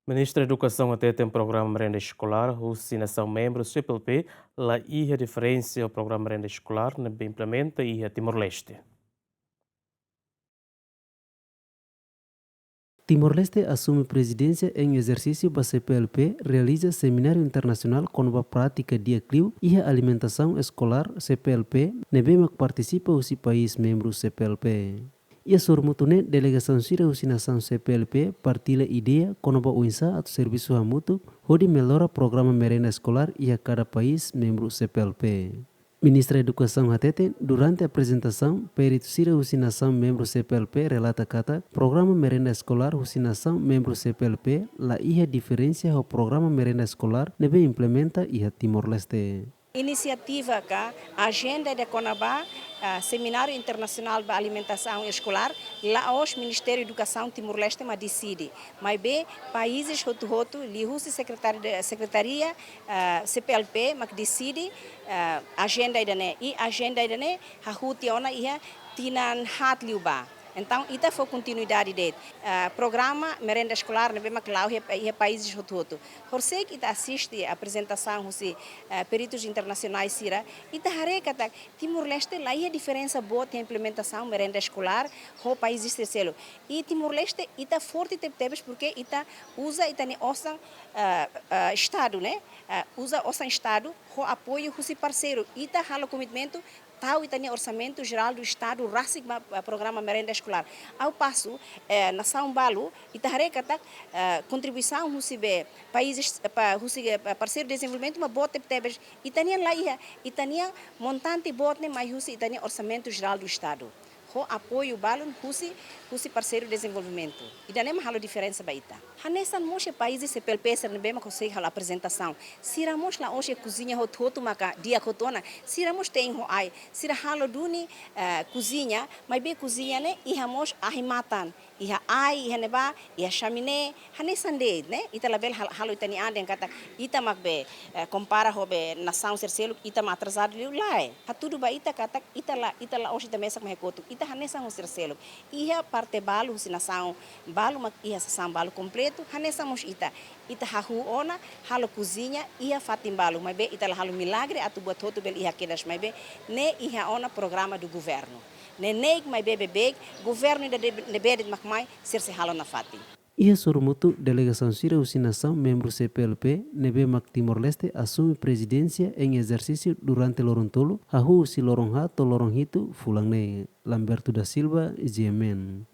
Ministro da Educação até tem programa merenda escolar, vacinação membros CPLP, lá e a diferença ao programa merenda escolar, na implementa e a Timor-Leste. Timor-Leste assume presidência em exercício da CPLP, realiza seminário internacional com a prática de CLIO e a alimentação escolar CPLP, nebema que participa os países membros CPLP. E a sormutune delegação sira usinação CPLP partilha ideia com a UINSA atau serviço mútuo, onde melhora programa merenda escolar e a cada país membro CPLP. Ministra da Educação Hatete, durante a apresentação, perito Cira Usinação membro CPLP relata que programa merenda escolar Usinação membro CPLP la ia diferença ao programa merenda escolar nebe implementa e a Timor-Leste. Iniciativa cá, agenda de Conabá, Seminário Internacional de Alimentação Escolar, lá hoje Ministério da Educação Timor-Leste decide. Mas bem, países roto, lihusi secretaria CPLP, mas decide agenda idane e agenda idane hahuti ona ia tinan hat liuba. Então, ita foi continuidade dele. Programa merenda escolar, nebe maclau e países roto. Horsek ita assiste a apresentação dos peritos internacionais sira. Ita hareka tak Timor-Leste lá é a diferença boa de implementação merenda escolar ho países terceiro. E Timor-Leste ita forte tebes porque ita usa ita ne osan estado, né? Usa osan estado ho apoio husi parceiro. Ita halo comitimento tal e tem orçamento geral do Estado, RACIC, programa merenda escolar. Ao passo, na São Paulo, itareca contribuição receber países parceiro de desenvolvimento, uma boa tebes, e tem lá e tem montante boa, mas e tem orçamento geral do Estado. O apoio balon husi parceiro de desenvolvimento. E daí há diferença baita. Hanesan moshe países CPLP ser bem consegue a apresentação. Siramos lá hoje cozinha hoto maka dia cotona. Siramos tem ho ai. Sira halo duni cozinha, mas bem cozinha né e hamos ahimatan. E ai e neba e chaminé. Hanesan de né. Ita label halo itani andem kata ita makbe compara hobe nação terceiro ita atrasado lá. Ha tudo baita kata ita lá hoje também essa mecoto. Ita hanesan os terceiro. E a parte balo nação balo mak ia são balo completo. Hanesa mos ita hahu ona halo cozinha ia fatim balo mas be ita halo milagre atu buat hotu bel ia kedas mas be ne ia ona programa do governo ne neik mas be governo da de bedet makmai ser se halo na fatim. Ia surmutu delegação Cira Usinação membro CPLP nebe mak Timor-Leste assume presidência em exercício durante lorontolo, hahu si lorong ha to lorong hitu fulang ne Lamberto da Silva, GMN.